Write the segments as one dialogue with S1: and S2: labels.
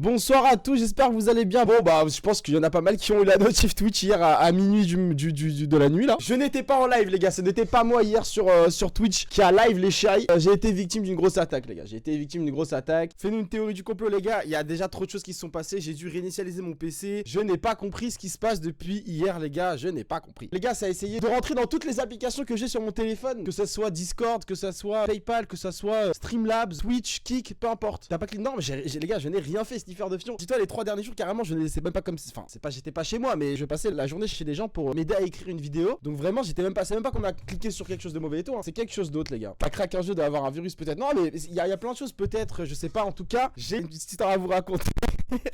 S1: Bonsoir à tous, j'espère que vous allez bien. Bon bah je pense qu'il y en a pas mal qui ont eu la notif Twitch hier à minuit de la nuit là. Je n'étais pas en live les gars, ce n'était pas moi hier sur Twitch qui a live les chéris. J'ai été victime d'une grosse attaque les gars, Fais-nous une théorie du complot les gars, il y a déjà trop de choses qui se sont passées. J'ai dû réinitialiser mon PC, je n'ai pas compris ce qui se passe depuis hier les gars, je n'ai pas compris. Les gars, ça a essayé de rentrer dans toutes les applications que j'ai sur mon téléphone, que ça soit Discord, que ça soit Paypal, que ça soit Streamlabs, Twitch, Kik, peu importe. T'as pas cliqué non mais les gars, je n'ai rien fait. Faire de fion. Dis-toi les 3 derniers jours carrément je ne laissais même pas comme enfin c'est pas j'étais pas chez moi mais je passais la journée chez des gens pour m'aider à écrire une vidéo. Donc vraiment j'étais même pas c'est même pas qu'on a cliqué sur quelque chose de mauvais et tout hein. C'est quelque chose d'autre les gars. Pas craquer un jeu d'avoir un virus peut-être. Non mais il y a plein de choses peut-être je sais pas en tout cas j'ai une petite histoire à vous raconter.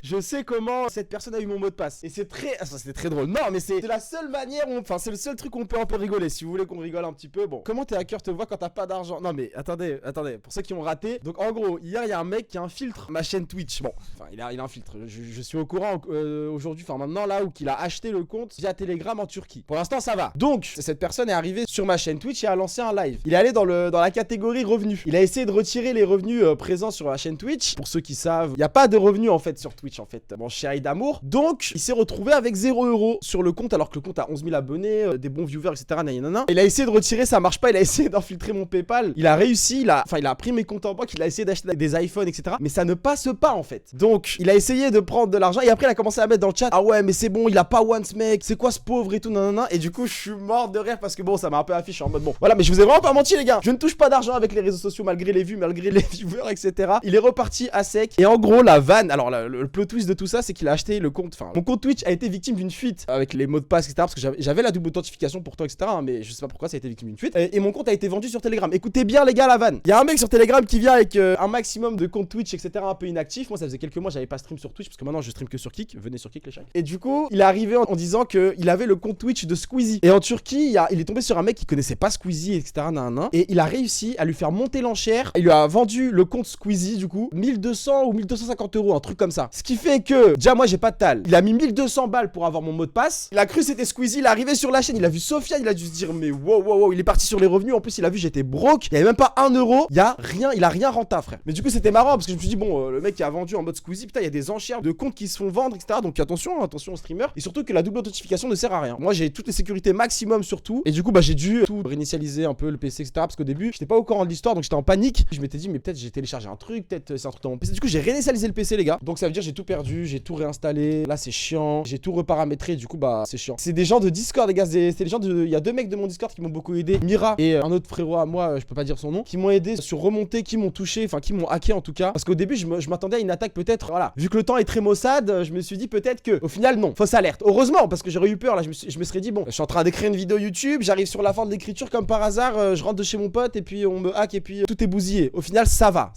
S1: Je sais comment cette personne a eu mon mot de passe et c'est très c'était très drôle. Non mais c'est la seule manière enfin c'est le seul truc où on peut un peu rigoler si vous voulez qu'on rigole un petit peu. Bon comment tes hackers te voient quand t'as pas d'argent. Non mais attendez pour ceux qui ont raté. Donc en gros hier il y a un mec qui a un filtre ma chaîne Twitch. Bon enfin il a un filtre. Je suis au courant aujourd'hui, enfin maintenant là où qu'il a acheté le compte via Telegram en Turquie. Pour l'instant ça va. Donc cette personne est arrivée sur ma chaîne Twitch et a lancé un live. Il est allé dans la catégorie revenus. Il a essayé de retirer les revenus présents sur la chaîne Twitch. Pour ceux qui savent, il n'y a pas de revenus en fait sur Twitch en fait. Mon chéri d'amour. Donc il s'est retrouvé avec 0€ sur le compte alors que le compte a 11 000 abonnés, des bons viewers etc. Nanana. Il a essayé de retirer, ça marche pas. Il a essayé d'infiltrer mon Paypal. Il a réussi. Il a pris mes comptes en banque. Il a essayé d'acheter des iPhones etc. Mais ça ne passe pas en fait. Donc il a essayé de prendre de l'argent et après il a commencé à mettre dans le chat ah ouais mais c'est bon il a pas one ce mec c'est quoi ce pauvre et tout nanana et du coup je suis mort de rire parce que bon ça m'a un peu affiché en mode bon voilà mais je vous ai vraiment pas menti les gars je ne touche pas d'argent avec les réseaux sociaux malgré les vues malgré les viewers etc. Il est reparti à sec et en gros la vanne alors le plot twist de tout ça c'est qu'il a acheté le compte enfin mon compte Twitch a été victime d'une fuite avec les mots de passe etc. parce que j'avais la double authentification pourtant etc. mais je sais pas pourquoi ça a été victime d'une fuite et mon compte a été vendu sur Telegram. Écoutez bien les gars la vanne il y a un mec sur Telegram qui vient avec un maximum de comptes Twitch etc. un peu inactifs. Moi ça faisait quelques mois j'avais pas stream sur Twitch parce que maintenant je stream que sur Kik. Venez sur Kik les chats. Et du coup il est arrivé en disant qu'il avait le compte Twitch de Squeezie et en Turquie il est tombé sur un mec qui connaissait pas Squeezie etc. Et il a réussi à lui faire monter l'enchère. Il lui a vendu le compte Squeezie du coup 1200 ou 1250€, un truc comme ça. Ce qui fait que déjà moi j'ai pas de tal. Il a mis 1200 balles pour avoir mon mot de passe. Il a cru c'était Squeezie. Il est arrivé sur la chaîne. Il a vu Sofiane. Il a dû se dire mais wow. Il est parti sur les revenus. En plus il a vu j'étais broke. Il y avait même pas 1€. Il y a rien. Il a rien renta frère. Mais du coup c'était marrant parce que je me suis dit bon le mec qui a vendu en mode Squeezie putain il y a des enchères de comptes qui se font vendre etc. Donc attention aux streamers. Et surtout que la double authentification ne sert à rien. Moi j'ai toutes les sécurités maximum surtout. Et du coup bah j'ai dû tout réinitialiser un peu le PC etc. Parce qu'au début j'étais pas au courant de l'histoire donc j'étais en panique. Je m'étais dit mais peut-être j'ai téléchargé un truc, peut-être c'est un truc dans mon PC. Du coup j'ai réinitialisé le PC les gars. Donc ça veut dire j'ai tout perdu, j'ai tout réinstallé. Là c'est chiant. J'ai tout reparamétré. Du coup bah c'est chiant. C'est des gens de Discord les gars. C'est des gens de. Il y a 2 mecs de mon Discord qui m'ont beaucoup aidé. Mira et un autre frérot à moi, je peux pas dire son nom, qui m'ont aidé sur remonter, qui m'ont touché, enfin qui m'ont hacké en tout cas. Parce qu'au début je m'attendais à une attaque peut-être. Voilà. Vu que le temps est très maussade, je me suis dit peut-être que au final non. Fausse alerte. Heureusement parce que j'aurais eu peur là. Je me serais dit bon, je suis en train d'écrire une vidéo YouTube, j'arrive sur la fin de l'écriture comme par hasard, je rentre de chez mon pote et puis on me hack et puis tout est bousillé. Au final ça va.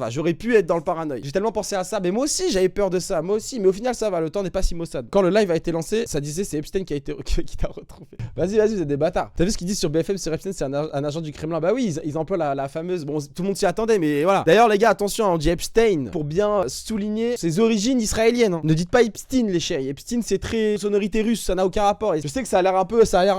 S1: J'aurais pu être dans le paranoïa. J'ai tellement pensé à ça. Mais moi aussi j'avais peur de ça. Moi aussi. Mais au final ça va. Le temps n'est pas si maussade. Quand le live a été lancé, ça disait c'est Epstein qui t'a retrouvé. Vas-y, vous êtes des bâtards. T'as vu ce qu'ils disent sur BFM sur Epstein, c'est un agent du Kremlin. Bah oui, ils emploient la fameuse. Bon, tout le monde s'y attendait, mais voilà. D'ailleurs, les gars, attention, on dit Epstein pour bien souligner ses origines israéliennes. Hein. Ne dites pas Epstein, les chéris. Epstein, c'est très sonorité russe, ça n'a aucun rapport. Et je sais que ça a l'air un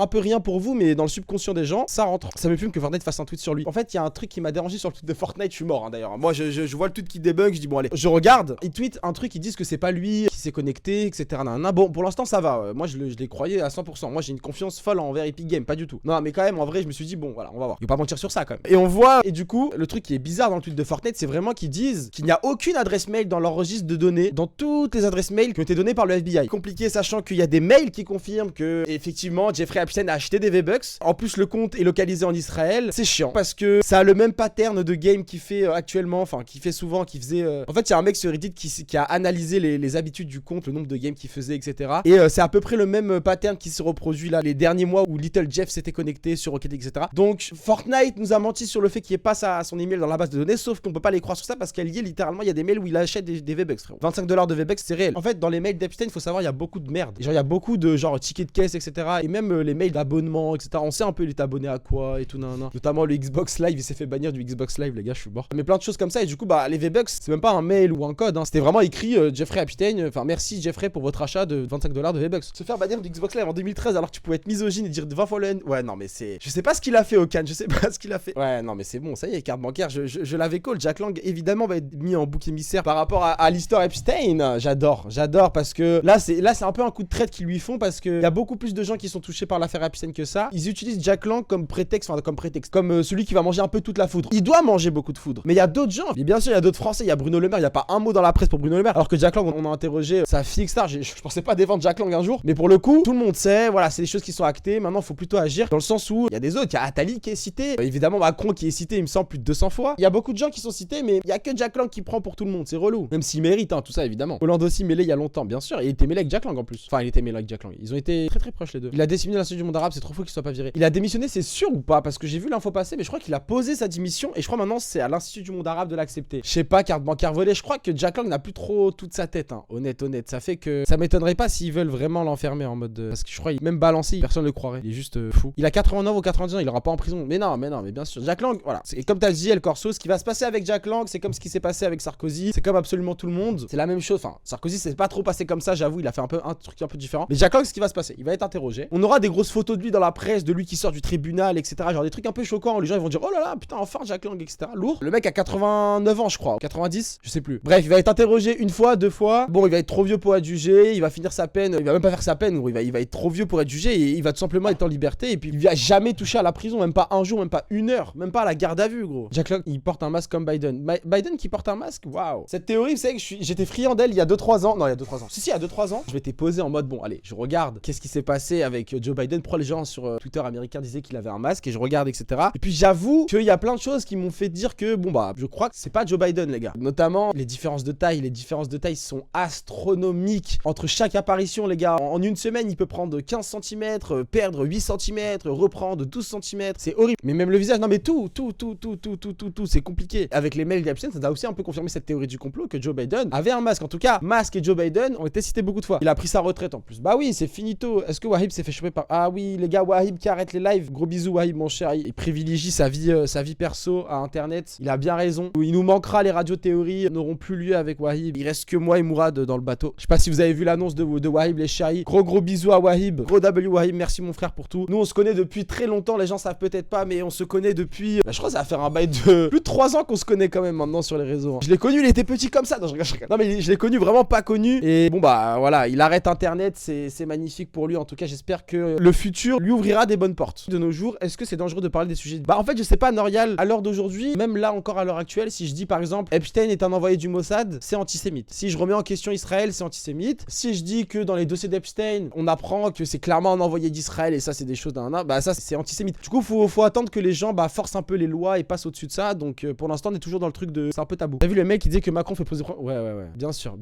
S1: peu rien pour vous, mais dans le subconscient des gens, ça rentre. Ça me fume que Fortnite fasse un tweet sur lui. En fait, il y a un truc qui m'a dérangé sur le tweet de Fortnite. Je suis mort, hein, d'ailleurs. Moi, je vois le tweet qui débug, je dis bon allez, je regarde. Il tweet un truc, ils disent que c'est pas lui qui s'est connecté, etc. Bon, pour l'instant, ça va. Moi, je les croyais à 100%. Moi, j'ai une confiance folle envers Epic Games, pas du tout. Non, mais quand même, en vrai, je me suis dit, bon, voilà, on va voir. Je vais pas mentir sur ça quand même. Et on voit, et du coup, le truc qui est bizarre dans le tweet de Fortnite, c'est vraiment qu'ils disent qu'il n'y a aucune adresse mail dans leur registre de données, dans toutes les adresses mail qui ont été données par le FBI. Compliqué, sachant qu'il y a des mails qui confirment que, effectivement, Jeffrey Epstein a acheté des V-Bucks. En plus, le compte est localisé en Israël. C'est chiant parce que ça a le même pattern de game qu'il fait actuellement, enfin, qu'il fait souvent, qu'il faisait. En fait, il y a un mec sur Reddit qui a analysé les habitudes du compte, le nombre de games qu'il faisait, etc. Et c'est à peu près le même pattern qui se reproduit là les derniers mois où Little Jeff s'était connecté sur Rocket League, etc. Donc Fortnite nous a menti sur le fait qu'il n'y ait pas son email dans la base de données, sauf qu'on peut pas les croire sur ça parce qu'elle y est littéralement. Il y a des mails où il achète des V-Bucks, frérot. 25$ de V-Bucks, c'est réel. En fait, dans les mails d'Epstein, il faut savoir, il y a beaucoup de merde. Genre, il y a beaucoup de genre tickets de caisse, etc. Et même les mails d'abonnement, etc. On sait un peu il est abonné à quoi et tout, nan. Notamment le Xbox Live, il s'est fait bannir du Xbox Live, les gars, je suis mort. Mais plein de choses comme ça. Et du coup, bah, les V-Bucks, c'est même pas un mail ou un code, hein. C'était vraiment écrit Jeffrey Epstein, enfin merci Jeffrey pour votre achat de $25 de V-Bucks. Se faire bannir de Xbox Live en 2013 alors que tu pouvais être misogyne et dire 20 fois le N. Ouais, non, mais c'est. Je sais pas ce qu'il a fait, Okan, je sais pas ce qu'il a fait. Ouais, non, mais c'est bon, ça y est, carte bancaire, je l'avais call. Jack Lang, évidemment, va être mis en bouc émissaire par rapport à l'histoire Epstein. J'adore parce que là, c'est un peu un coup de traite qu'ils lui font parce qu'il y a beaucoup plus de gens qui sont touchés par l'affaire Epstein que ça. Ils utilisent Jack Lang comme prétexte, comme celui qui va manger un peu toute la foudre. Il doit manger beaucoup de foudre. Mais il y a d'autres gens. Et bien sûr, il y a d'autres Français. Il y a Bruno Le Maire. Il n'y a pas un mot dans la presse pour Bruno Le Maire. Alors que Jack Lang, on a interrogé sa fille, etc. Je pensais pas défendre Jack Lang un jour. Mais pour le coup, tout le monde sait. Voilà, c'est des choses qui sont actées. Maintenant, il faut plutôt agir dans le sens où il y a des autres. Il y a Attali qui est cité. Évidemment, Macron qui est cité, il me semble, plus de 200 fois. Il y a beaucoup de gens qui sont cités, mais il y a que Jack Lang qui prend pour tout le monde. C'est relou. Même s'il mérite, hein, tout ça, évidemment. Hollande aussi mêlé il y a longtemps, bien sûr. Et il était mêlé avec Jack Lang en plus. Enfin, il était mêlé avec Jack Lang. Ils ont été très proches les deux. Il a démissionné l'Institut du monde arabe. C'est trop faux qu'il soit pas viré. Il a démissionné, c'est sûr ou pas? Parce que j'ai vu l'info passer, mais je crois qu'il a posé sa démission. Et je crois maintenant c'est à l'Institut du monde arabe de l'accepter. Je sais pas, carte bancaire volée. Je crois que Jack Lang n'a plus trop toute sa tête, hein. Honnête. Ça fait que ça m'étonnerait pas s'ils veulent vraiment l'enfermer en mode. Parce que je crois qu'il même balancé, personne ne le croirait. Il est juste fou. Il a 89 ou 90 ans, il aura pas en prison. Mais non, mais bien sûr. Jack Lang, voilà. Et comme t'as dit, El Corso, ce qui va se passer avec Jack Lang, c'est comme ce qui s'est passé avec Sarkozy. C'est comme absolument tout le monde. C'est la même chose. Enfin, Sarkozy, c'est pas trop passé comme ça, j'avoue. Il a fait un truc un peu différent. Mais Jack Lang, ce qui va se passer, il va être interrogé. On aura des grosses photos de lui dans la presse, de lui qui sort du tribunal, etc. Genre des trucs un peu choquants. Les gens ils vont dire oh là là, putain, enfin Jack Lang, etc. Lourd. Le mec a 89 ans, je crois. 90, je sais plus. Bref, il va être interrogé une fois, deux fois. Bon, il va être trop vieux pour être jugé. Il va finir sa peine. Il va même pas faire sa peine. Ou il va être trop vieux pour être jugé et il va tout simplement être en liberté. Et puis il va jamais toucher à la prison, même pas un jour, même pas une heure, même pas à la garde à vue, gros. Jack Lang, il porte un masque comme Biden. Biden qui porte un masque, waouh. Cette théorie, vous savez que j'étais friand d'elle il y a 2-3 ans. Non, il y a 2-3 ans. Si, il y a 2-3 ans. Je m'étais posé en mode bon, allez, je regarde qu'est-ce qui s'est passé avec Joe Biden. Pourquoi les gens sur Twitter américain disaient qu'il avait un masque et je regarde, etc. Et puis j'avoue qu'il y a plein de choses qui m'ont fait dire que bon, bah, je crois que c'est pas Joe Biden, les gars. Notamment les différences de taille. Les différences de taille sont astronomiques entre chaque apparition, les gars. En une semaine, il peut prendre 15 cm, perdre 8 cm, reprendre 12 cm. C'est horrible. Mais même le visage, non, mais tout, c'est compliqué. Avec les mails d'Epstein, ça a aussi un peu confirmé cette théorie du complot que Joe Biden avait un masque. En tout cas, Musk et Joe Biden ont été cités beaucoup de fois. Il a pris sa retraite en plus. Bah oui, c'est finito. Est-ce que Wahib s'est fait choper par. Ah oui, les gars, Wahib qui arrête les lives. Gros bisous, Wahib, mon cher. Il privilégie sa vie perso à internet. Il a bien raison. Il nous manquera, les radiothéories n'auront plus lieu avec Wahib. Il reste que moi et Mourad dans le bateau. Je sais pas si vous avez vu l'annonce de Wahib, les chéris. Gros bisous à Wahib. Gros W Wahib, merci mon frère pour tout. Nous, on se connaît depuis très longtemps. Les gens savent peut-être pas, mais on se connaît depuis. Bah, je crois que ça va faire un bail de plus de 3 ans qu'on se connaît quand même maintenant sur les réseaux. Je l'ai connu, il était petit comme ça. Non, non mais je l'ai connu vraiment pas connu. Et bon, bah voilà, il arrête internet. C'est magnifique pour lui. En tout cas, j'espère que le futur lui ouvrira des bonnes portes. De nos jours, est-ce que c'est dangereux de parler des sujets? Bah en fait, je sais pas, Norial, à l'heure d'aujourd'hui, même là encore à l'heure actuelle, si je dis par exemple Epstein est un envoyé du Mossad, c'est antisémite. Si je remets en question Israël, c'est antisémite. Si je dis que dans les dossiers d'Epstein, on apprend que c'est clairement un envoyé d'Israël et ça c'est des choses d'un bah ça c'est antisémite. Du coup, faut attendre que les gens bah forcent un peu les lois et passent au-dessus de ça. Donc pour l'instant, on est toujours dans le truc de c'est un peu tabou. T'as vu le mec qui disait que Macron fait poser ouais. Bien sûr.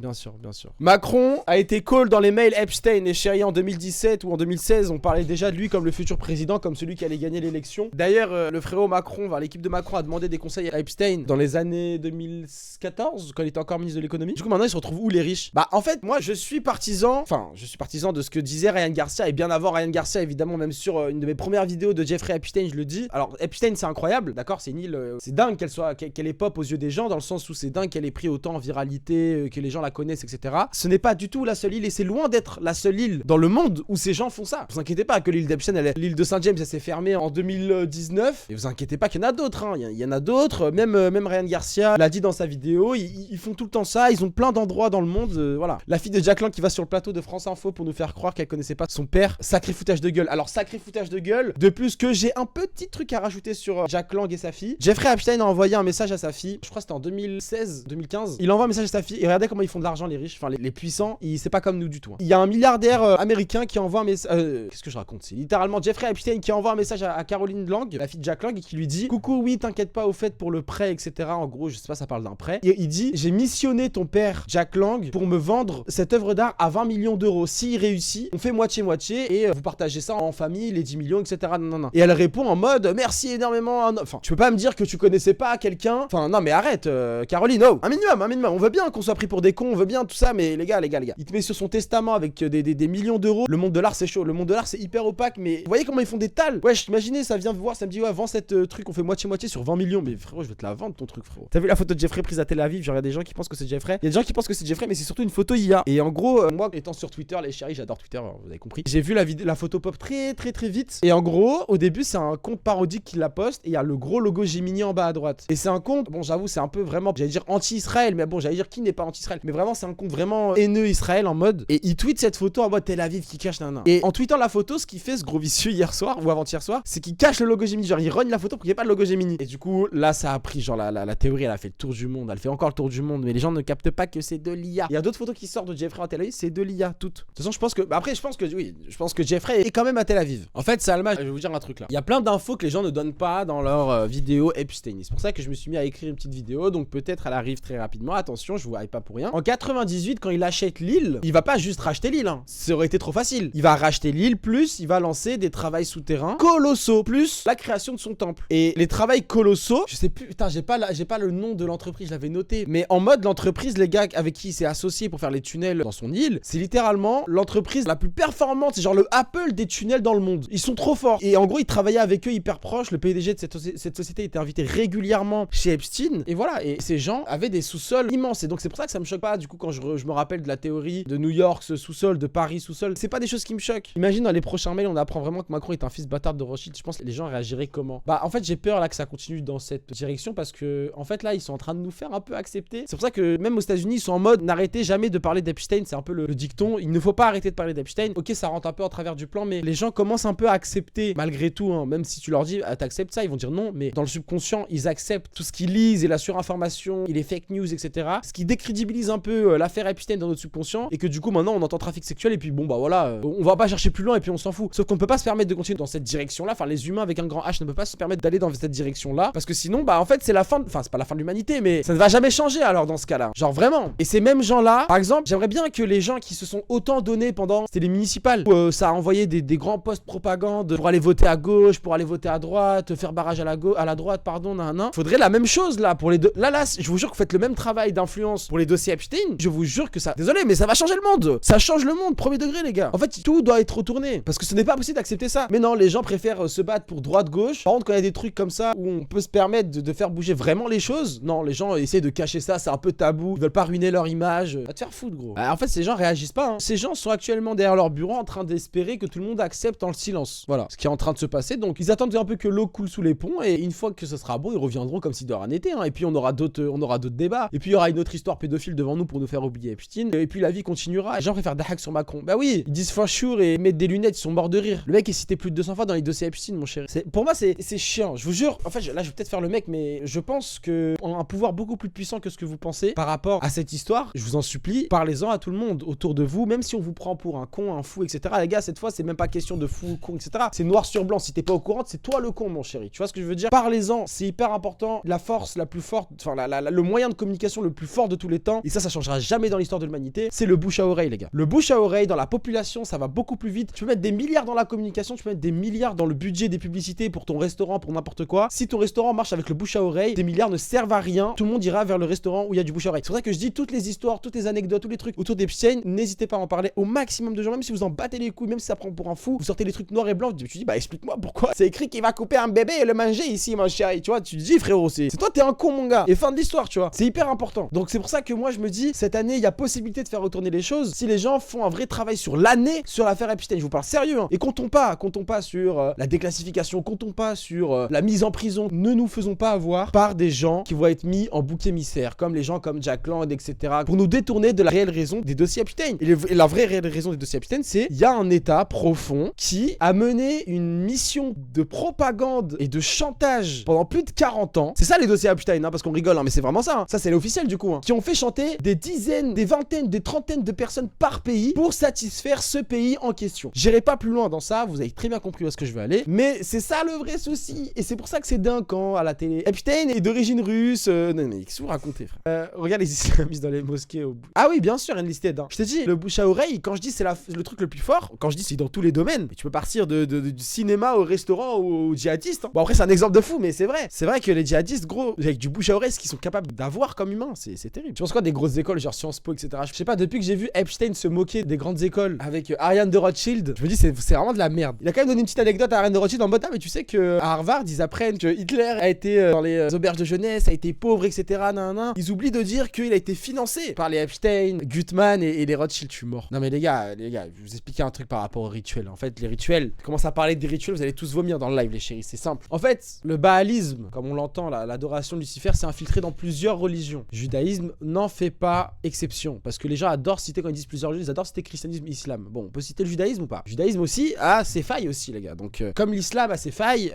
S1: Macron a été call dans les mails Epstein et Chéri en 2017 ou en 2016, on parlait déjà de lui comme le futur président, comme celui qui allait gagner l'élection. D'ailleurs, le frérot Macron, l'équipe de Macron a demandé des conseils à Epstein dans les années 2014, quand il était encore ministre de l'économie. Du coup, maintenant, il se retrouve où les riches? Bah, en fait, moi, je suis partisan de ce que disait Ryan Garcia, et bien avant Ryan Garcia, évidemment, même sur une de mes premières vidéos de Jeffrey Epstein, je le dis. Alors, Epstein, c'est incroyable, d'accord? C'est une île, c'est dingue qu'elle est pop aux yeux des gens, dans le sens où c'est dingue qu'elle ait pris autant en viralité, que les gens la connaissent, etc. Ce n'est pas du tout la seule île, et c'est loin d'être la seule île dans le monde où ces gens font ça. Vous inquiétez pas que l'île d'Epstein, l'île de Saint-James, elle s'est fermée en 2019, et vous inquiétez pas qu'il y en a d'autres, hein. Il y en a d'autres, même Ryan Garcia l'a dit dans sa vidéo, ils font tout le temps ça, ils ont plein d'endroits dans le monde, voilà. La fille de Jack Lang qui va sur le plateau de France Info pour nous faire croire qu'elle connaissait pas son père, sacré foutage de gueule. Alors sacré foutage de gueule, de plus que j'ai un petit truc à rajouter sur Jack Lang et sa fille. Jeffrey Epstein a envoyé un message à sa fille, je crois que c'était en 2016-2015, il envoie un message à sa fille, et regardez comment ils font de l'argent les riches, enfin les puissants, c'est pas comme nous du tout, hein. Il y a un milliardaire américain qui envoie un message, qu'est-ce que je raconte, c'est littéralement Jeffrey Epstein qui envoie un message à Caroline Lang, la fille de Jack Lang, et qui lui dit coucou, oui t'inquiète pas au fait pour le prêt, etc. En gros, je sais pas, ça parle d'un prêt. Et il dit j'ai missionné ton père Jack Lang pour me vendre cette œuvre d'art à 20 millions d'euros. S'il réussit, on fait moitié-moitié et vous partagez ça en famille, les 10 millions, etc. Non. Et elle répond en mode merci énormément. Enfin, tu peux pas me dire que tu connaissais pas quelqu'un. Enfin, non, mais arrête, Caroline, oh, un minimum. On veut bien qu'on soit pris pour des cons, on veut bien tout ça, mais les gars. Il te met sur son testament avec des millions d'euros. Le monde de l'art, c'est chaud. Le monde de l'art, c'est hyper opaque, mais vous voyez comment ils font des tales. Ouais, imaginez, ça vient me voir, ça me dit ouais, vends cette truc, on fait moitié-moitié sur 20 millions. Mais frérot, je vais te la vendre ton truc, frérot. T'as vu la photo de Jeffrey prise à Tel Aviv? Genre, il y a des gens qui pensent que c'est Jeffrey. Il y a des gens qui pensent que c'est Jeffrey, mais c'est surtout une photo IA. Et en gros, moi étant sur Twitter, les chéris, j'adore Twitter, vous avez compris. J'ai vu la photo pop très vite. Et en gros, au début, c'est un compte parodique qui la poste et il y a le gros logo Gemini en bas à droite. Et c'est un compte, bon, j'avoue, c'est un peu vraiment, j'allais dire anti-Israël, mais bon, j'allais dire qui n'est pas anti-Israël. Mais vraiment, c'est un compte vraiment haineux Israël en mode. Et il tweet cette photo en mode Tel Aviv qui cache nan. Et en tweetant la photo, ce qu'il fait, ce gros vicieux hier soir ou avant-hier soir, c'est qu'il cache le logo Gemini. Genre, il rogne la photo pour qu'il n'y ait pas le logo Gemini. Et du coup, là, ça a pris, genre, la théorie, elle a fait le tour du monde. Elle fait encore le tour du monde, mais les gens ne captent pas que c'est de l'IA. Il y a d'autres photos qui sortent de Jeffrey à Tel Aviv, c'est de l'IA, toutes. De toute façon, je pense que. Bah après, je pense que Jeffrey est quand même à Tel Aviv. En fait, Salma, je vais vous dire un truc là. Il y a plein d'infos que les gens ne donnent pas dans leur vidéo Epstein. C'est pour ça que je me suis mis à écrire une petite vidéo. Donc peut-être elle arrive très rapidement. Attention, je vous hype pas pour rien. En 98, quand il achète l'île, il va pas juste racheter l'île. Hein. Ça aurait été trop facile. Il va racheter l'île, plus il va lancer des travaux souterrains colossaux, plus la création de son temple. Et les travaux colossaux, je sais plus, putain, j'ai pas le nom de l'entreprise, je l'avais noté. Mais en mode, l'entreprise, les gars avec qui il s'est associé pour faire les tunnels dans son île, c'est littéralement l'entreprise la plus performante. C'est genre le Apple des tunnels dans le monde. Ils sont trop forts. Et en gros, il travaillait avec eux hyper proche. Le PDG de cette société était invité régulièrement chez Epstein. Et voilà. Et ces gens avaient des sous-sols immenses. Et donc, c'est pour ça que ça me choque pas. Du coup, quand je me rappelle de la théorie de New York, ce sous-sol, de Paris, sous-sol, c'est pas des choses qui me choquent. Imagine dans les prochains mails, on apprend vraiment que Macron est un fils bâtard de Rothschild. Je pense que les gens réagiraient comment? Bah, en fait, j'ai peur là que ça continue dans cette direction parce que, en fait, là, ils sont en train de nous faire un peu accepter. C'est pour ça que même aux États-Unis, ils sont en mode n'arrêtez jamais de parler d'Epstein. C'est un peu le dicton. Il ne faut pas arrêter de parler d'Epstein. Ok, ça rentre un peu en travers du plan, mais les gens commencent un peu à accepter malgré tout. Hein, même si tu leur dis ah, t'acceptes ça, ils vont dire non. Mais dans le subconscient, ils acceptent tout ce qu'ils lisent et la surinformation, et les fake news, etc. Ce qui décrédibilise un peu l'affaire Epstein dans notre subconscient et que du coup maintenant on entend trafic sexuel et puis bon bah voilà, on va pas chercher plus loin et puis on s'en fout. Sauf qu'on peut pas se permettre de continuer dans cette direction-là. Enfin, les humains avec un grand H ne peuvent pas se permettre d'aller dans cette direction-là parce que sinon bah en fait c'est la fin. Enfin, c'est pas la fin de l'humanité, mais ça ne va jamais changer alors dans ce cas-là. Genre vraiment. Et ces mêmes gens-là, par exemple, j'aimerais bien que les gens qui se sont autant donnés pendant, c'était les municipales, où ça a envoyé des grands posts propagande pour aller voter à gauche, pour aller voter à droite, faire barrage à la droite, pardon, nan. Faudrait la même chose là pour les deux. Là, je vous jure que vous faites le même travail d'influence pour les dossiers Epstein. Je vous jure que ça. Désolé, mais ça va changer le monde. Ça change le monde, premier degré, les gars. En fait, tout doit être retourné parce que ce n'est pas possible d'accepter ça. Mais non, les gens préfèrent se battre pour droite-gauche. Par contre, quand il y a des trucs comme ça où on peut se permettre de faire bouger vraiment les choses, non, les gens essaient de cacher ça, c'est un peu tabou. Ils veulent pas ruiner leur image. Va te faire foutre, gros. En fait, ces gens réagissent pas. Hein. Ces gens sont actuellement derrière leur bureau en train d'espérer que tout le monde accepte en le silence. Voilà, ce qui est en train de se passer. Donc, ils attendent un peu que l'eau coule sous les ponts et une fois que ce sera bon, ils reviendront comme si de rien n'était. Hein. Et puis, on aura d'autres débats. Et puis, il y aura une autre histoire pédophile devant nous pour nous faire oublier Epstein. Et puis, la vie continuera. Les gens préfèrent Dahak sur Macron. Bah oui, ils disent for sure et mettent des lunettes, ils sont morts de rire. Le mec est cité plus de 200 fois dans les dossiers Epstein, mon chéri. Pour moi, c'est chiant. Je vous jure. En fait, là, je vais peut-être faire le mec, mais je pense qu'on a un pouvoir beaucoup plus puissant que ce que vous pensez par rapport à cette histoire. Je vous en supplie, parlez-en à tout le monde autour de vous, même si on vous prend pour un con, un fou, etc. Les gars, cette fois, c'est même pas question de fou, con, etc. C'est noir sur blanc. Si t'es pas au courant, c'est toi le con, mon chéri. Tu vois ce que je veux dire? Parlez-en, c'est hyper important. La force la plus forte, enfin, le moyen de communication le plus fort de tous les temps, et ça changera jamais dans l'histoire de l'humanité, c'est le bouche à oreille, les gars. Le bouche à oreille dans la population, ça va beaucoup plus vite. Tu peux mettre des milliards dans la communication, tu peux mettre des milliards dans le budget des publicités pour ton restaurant, pour n'importe quoi. Si ton restaurant marche avec le bouche à oreille, tes milliards ne servent à rien. Tout le monde ira vers le restaurant où il y a du bouche à oreille. C'est pour ça que je dis toutes les histoires, toutes les anecdotes, tous les trucs autour d'Epstein, n'hésitez pas à en parler au maximum de gens, même si vous en battez les couilles, même si ça prend pour un fou, vous sortez les trucs noirs et blancs, tu dis bah explique-moi pourquoi c'est écrit qu'il va couper un bébé et le manger ici, mon chéri. Tu vois, tu te dis frérot, c'est toi, t'es un con, mon gars. Et fin de l'histoire, tu vois. C'est hyper important. Donc c'est pour ça que moi je me dis, cette année, il y a possibilité de faire retourner les choses si les gens font un vrai travail sur l'année, sur l'affaire Epstein. Je vous parle sérieux, hein. Et comptons pas sur la déclassification, comptons pas sur la mise en prison. Ne nous faisons pas avoir par des gens qui vont être mis en bouc émissaire, comme les gens comme Jack Lang, etc., pour nous détourner de la réelle raison des dossiers Epstein. Et la vraie réelle raison des dossiers Epstein, c'est il y a un état profond qui a mené une mission de propagande et de chantage pendant plus de 40 ans. C'est ça les dossiers Epstein, hein, parce qu'on rigole, hein, mais c'est vraiment ça. Hein. Ça, c'est l'officiel du coup. Hein, qui ont fait chanter des dizaines, des vingtaines, des trentaines de personnes par pays pour satisfaire ce pays en question. J'irai pas plus loin dans ça, vous avez très bien compris où est-ce que je veux aller, mais c'est ça le vrai souci. Et c'est pour ça que c'est dingue quand à la télé. Epstein est d'origine russe. Non, mais qu'est-ce que vous racontez, frère? Regarde les islamistes dans les mosquées au bout. Ah oui, bien sûr, Enlisted. Hein. Je te dis, le bouche à oreille, quand je dis c'est le truc le plus fort, quand je dis c'est dans tous les domaines, mais tu peux partir du cinéma au restaurant aux djihadistes. Hein. Bon, après, c'est un exemple de fou, mais c'est vrai. C'est vrai que les djihadistes, gros, avec du bouche à oreille, ce qu'ils sont capables d'avoir comme humains, c'est terrible. Tu penses quoi des grosses écoles, genre Sciences Po, etc. Je sais pas, depuis que j'ai vu Epstein se moquer des grandes écoles avec Ariane de Rothschild, je me dis, c'est vraiment de la merde. Il a quand même donné une petite anecdote à Ariane de Rothschild en mode, ah, mais tu sais que à Harvard, ils apprennent que Hitler a été dans les auberges de jeunesse, a été pauvre, etc. Nan. Ils oublient de dire dire qu'il a été financé par les Epstein, Gutman et les Rothschild. Je suis mort. Non mais les gars, je vais vous expliquer un truc par rapport aux rituels. En fait, les rituels, je commence à parler des rituels, vous allez tous vomir dans le live les chéris, c'est simple. En fait, le baalisme, comme on l'entend, l'adoration de Lucifer, c'est infiltré dans plusieurs religions. Le judaïsme n'en fait pas exception, parce que les gens adorent citer, quand ils disent plusieurs religions, ils adorent citer christianisme, islam. Bon, on peut citer le judaïsme ou pas? Le judaïsme aussi a ses failles aussi les gars. Donc comme l'islam a ses failles,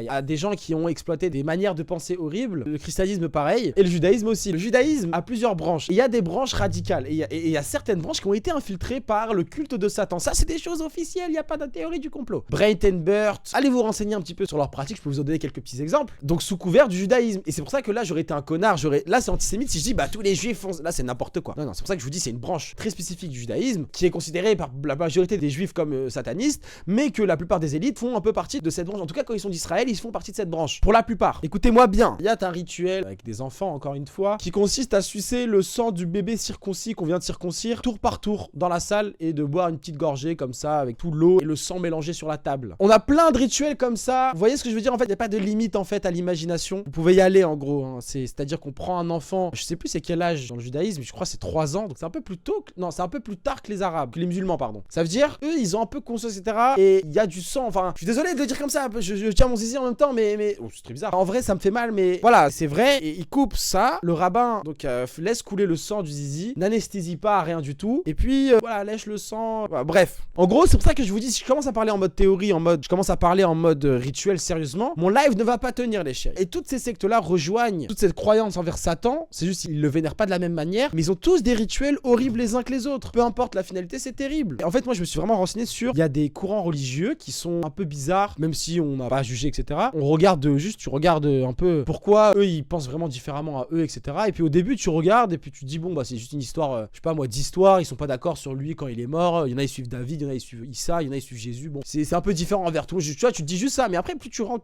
S1: a des gens qui ont exploité des manières de penser horribles, le christianisme pareil, et le judaïsme aussi. Le judaïsme a plusieurs branches, et il y a des branches radicales, et il y a certaines branches qui ont été infiltrées par le culte de Satan. Ça c'est des choses officielles, il n'y a pas de théorie du complot. Breitenbert, allez vous renseigner un petit peu sur leurs pratiques, je peux vous en donner quelques petits exemples. Donc sous couvert du judaïsme, et c'est pour ça que là j'aurais été un connard, là c'est antisémite si je dis bah tous les juifs font, là c'est n'importe quoi. Non, c'est pour ça que je vous dis c'est une branche très spécifique du judaïsme, qui est considérée par la majorité des juifs comme satanistes, mais que la plupart des élites font un peu partie de cette branche. En tout cas quand ils sont d'Israël, ils font partie de cette branche. Pour la plupart, écoutez-moi bien, il y a un rituel avec des enfants encore une fois, qui consiste à sucer le sang du bébé circoncis qu'on vient de circoncire, tour par tour dans la salle, et de boire une petite gorgée comme ça avec tout l'eau et le sang mélangé sur la table. On a plein de rituels comme ça. Vous voyez ce que je veux dire? En fait, il n'y a pas de limite en fait à l'imagination. Vous pouvez y aller en gros, hein. C'est-à-dire qu'on prend un enfant, je sais plus c'est quel âge dans le judaïsme, je crois c'est 3 ans, donc c'est un peu plus tôt que... Non, c'est un peu plus tard que les arabes, que les musulmans pardon. Ça veut dire, eux ils ont un peu conscience etc. Et il y a du sang, enfin, je suis désolé de le dire comme ça, je tiens mon zizi en même temps, mais... Oh, c'est très bizarre. En vrai ça me fait mal, mais voilà, c'est vrai, et il coupe ça, le rabbin donc laisse couler le sang du zizi, n'anesthésie pas, rien du tout, et puis voilà, lèche le sang, voilà, bref. En gros, c'est pour ça que je vous dis, si je commence à parler en mode théorie, je commence à parler en mode rituel sérieusement, mon live ne va pas tenir les chéris. Et toutes ces sectes-là rejoignent toute cette croyance envers Satan, c'est juste qu'ils le vénèrent pas de la même manière, mais ils ont tous des rituels horribles les uns que les autres. Peu importe la finalité, c'est terrible. Et en fait, moi je me suis vraiment renseigné sur, il y a des courants religieux qui sont un peu bizarres, même si on n'a pas jugé, etc. On regarde juste, tu regardes un peu pourquoi eux ils pensent vraiment différemment à eux, etc. Et puis au début tu regardes et puis tu te dis bon bah c'est juste une histoire, je sais pas moi, d'histoire, ils sont pas d'accord sur lui quand il est mort, il y en a ils suivent David, il y en a ils suivent Issa, il y en a ils suivent Jésus, bon c'est un peu différent envers tout, tu vois, tu te dis juste ça, mais après plus tu rentres,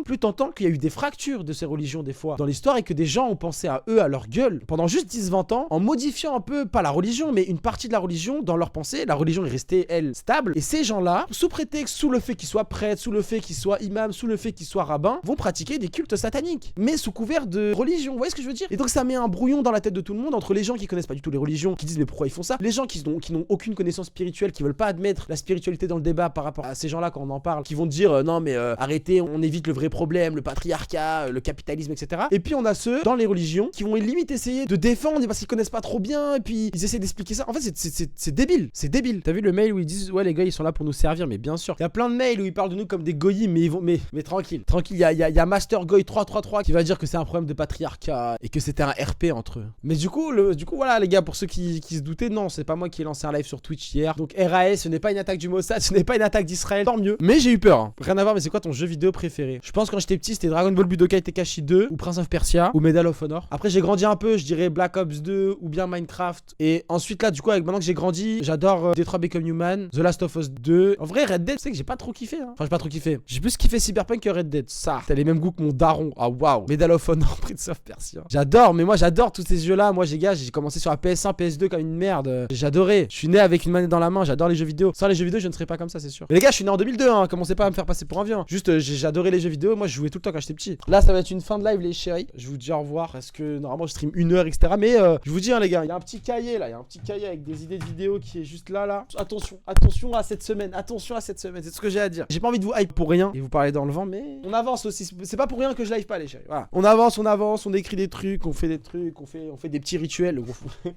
S1: plus t'entends qu'il y a eu des fractures de ces religions des fois dans l'histoire et que des gens ont pensé à eux, à leur gueule, pendant juste 10-20 ans, en modifiant un peu, pas la religion, mais une partie de la religion dans leur pensée. La religion est restée, elle, stable, et ces gens-là, sous prétexte, sous le fait qu'ils soient prêtres, sous le fait qu'ils soient imams, sous le fait qu'ils soient rabbins, vont pratiquer des cultes sataniques, mais sous couvert de religion, vous voyez ce que je veux dire? Et donc ça met un brouillon dans la tête de tout le monde, entre les gens qui connaissent pas du tout les religions, qui disent mais pourquoi ils font ça, les gens qui n'ont aucune connaissance spirituelle, qui veulent pas admettre la spiritualité dans le débat par rapport à ces gens-là quand on en parle, qui vont dire non mais arrêtez, on évite le vrai problème, le patriarcat, le capitalisme, etc. Et puis on a ceux dans les religions qui vont limite essayer de défendre parce qu'ils connaissent pas trop bien, et puis ils essaient d'expliquer ça. En fait c'est débile, c'est débile. T'as vu le mail où ils disent ouais les gars ils sont là pour nous servir, mais bien sûr. Il y a plein de mails où ils parlent de nous comme des goyim, mais ils vont mais tranquille, il y a Master Goy 333 qui va dire que c'est un problème de patriarcat et que c'était un RP entre eux. Mais du coup voilà les gars, pour ceux qui se doutaient, non, c'est pas moi qui ai lancé un live sur Twitch hier. Donc RAS, ce n'est pas une attaque du Mossad, ce n'est pas une attaque d'Israël, tant mieux. Mais j'ai eu peur, hein. Rien à voir, mais c'est quoi ton jeu vidéo préféré? Je pense quand j'étais petit c'était Dragon Ball Budokai Tenkaichi 2 ou Prince of Persia ou Medal of Honor. Après j'ai grandi un peu, je dirais Black Ops 2 ou bien Minecraft. Et ensuite là du coup maintenant que j'ai grandi, j'adore Detroit Become Human, The Last of Us 2. En vrai Red Dead, tu sais que j'ai pas trop kiffé, hein. Enfin j'ai pas trop kiffé. J'ai plus kiffé Cyberpunk que Red Dead. Ça, t'as les mêmes goûts que mon daron. Ah waouh. Medal of Honor, Prince of Persia. J'adore, mais moi j'adore tous ces jeux là. Moi j'ai commencé sur la PS1, PS2 comme une merde. J'adorais. Je suis né avec une manette dans la main, j'adore les jeux vidéo. Sans les jeux vidéo, je ne serais pas comme ça, c'est sûr. Mais les gars, je suis né en 2002, hein. Commencez pas à me faire passer pour un vieux. Juste j'adorais les jeux vidéo. Moi je jouais tout le temps quand j'étais petit. Là, ça va être une fin de live les chéris. Je vous dis au revoir parce que normalement je stream 1 heure, etc. Mais je vous dis hein, les gars, il y a un petit cahier là, il y a un petit cahier avec des idées de vidéos qui est juste là. Attention à cette semaine, c'est tout ce que j'ai à dire. J'ai pas envie de vous hype pour rien et vous parler dans le vent, mais on avance aussi. C'est pas pour rien que je live pas les chéris. Voilà. On avance, on écrit des trucs, on fait des trucs, on fait des petits rituels.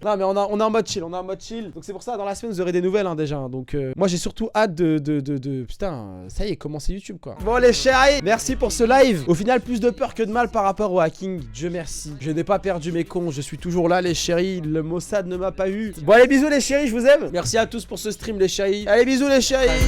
S1: Non mais on est en mode chill, Donc c'est pour ça dans la semaine vous aurez des nouvelles hein, déjà. Donc moi j'ai surtout hâte de putain, ça y est, commencer YouTube quoi. Bon les chéris, merci pour ce live. Au final plus de peur que de mal par rapport au hacking. Dieu merci. Je n'ai pas perdu mes cons, je suis toujours là les chéris. Le Mossad ne m'a pas eu. Bon allez bisous les chéris, je vous aime. Merci à tous pour ce stream les chéris. Allez bisous les chéris.